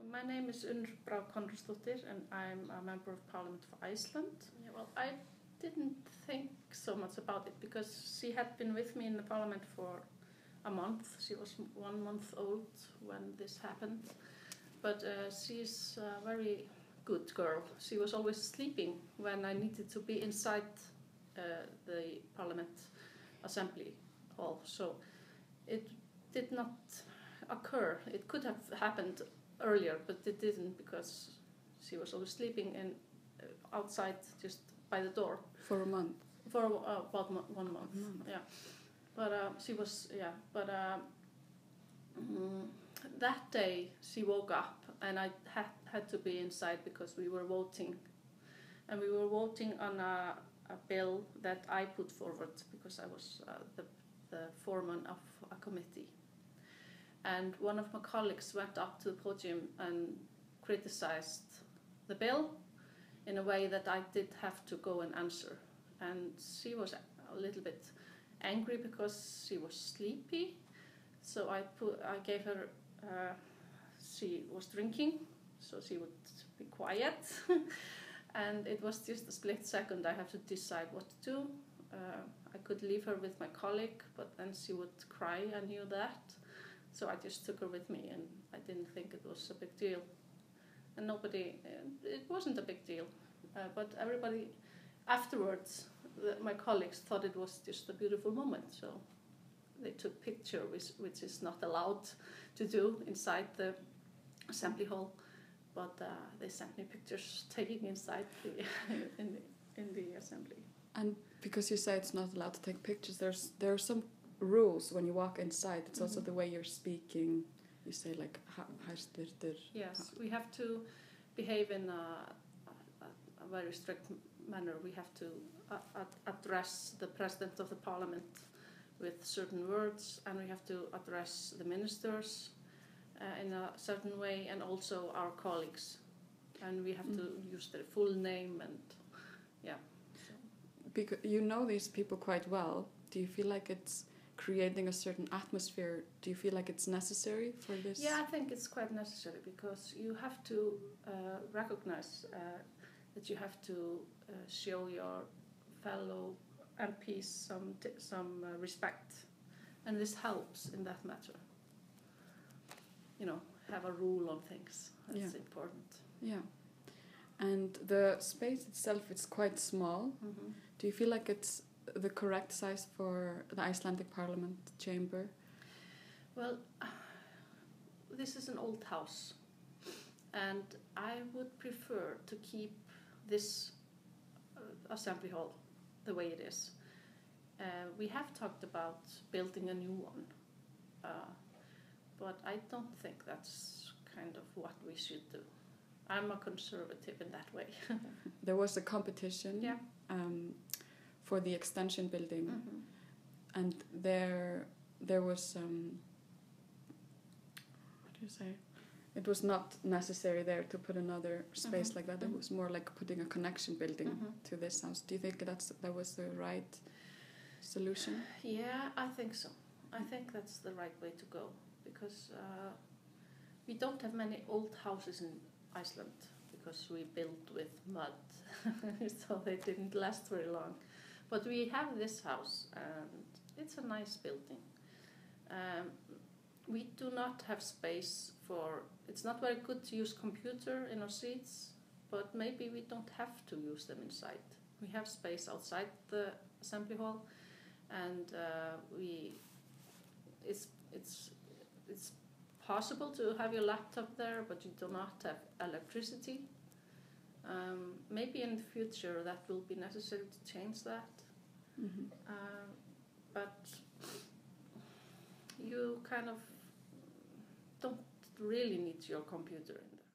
My name is Unnur Brá and I'm a member of Parliament for Iceland. Yeah, well, I didn't think so much about it because she had been with me in the Parliament for a month. She was 1 month old when this happened. But she's a very good girl. She was always sleeping when I needed to be inside the Parliament Assembly Hall. So it did not occur. It could have happened earlier, but it didn't because she was always sleeping outside just by the door. For a month? For about 1 month, yeah. But she was, yeah, but that day she woke up and I had to be inside because we were voting. And we were voting on a bill that I put forward because I was the foreman of a committee. And one of my colleagues went up to the podium and criticized the bill in a way that I did have to go and answer. And she was a little bit angry because she was sleepy. So I gave her, she was drinking, so she would be quiet. And it was just a split second. I have to decide what to do. I could leave her with my colleague, but then she would cry, I knew that. So I just took her with me and I didn't think it was a big deal. And nobody, it wasn't a big deal. But everybody afterwards, my colleagues thought it was just a beautiful moment. So they took picture, which is not allowed to do inside the assembly hall. But they sent me pictures taking inside in the assembly. And because you say it's not allowed to take pictures, there are some rules when you walk inside. It's also the way you're speaking. You say like yes, we have to behave in a very strict manner. We have to address the President of the Parliament with certain words, and we have to address the ministers in a certain way, and also our colleagues. And we have to use their full name and yeah. So. Because you know these people quite well. Do you feel like it's creating a certain atmosphere? Do you feel like it's necessary for this? Yeah, I think it's quite necessary because you have to recognize that you have to show your fellow MPs some respect, and this helps in that matter. You know, have a rule on things. That's important. Yeah. And the space itself is quite small. Do you feel like it's the correct size for the Icelandic Parliament chamber? Well, this is an old house, and I would prefer to keep this assembly hall the way it is. We have talked about building a new one, but I don't think that's kind of what we should do. I'm a conservative in that way. There was a competition. Yeah. For the extension building, and there was what do you say? It was not necessary there to put another space like that. It was more like putting a connection building to this house. Do you think that was the right solution? Yeah, I think so. I think that's the right way to go because we don't have many old houses in Iceland because we built with mud, so they didn't last very long. But we have this house, and it's a nice building. We do not have space for. It's not very good to use computer in our seats, but maybe we don't have to use them inside. We have space outside the assembly hall, and it's possible to have your laptop there, but you do not have electricity. Maybe in the future that will be necessary to change that. But you kind of don't really need your computer in there.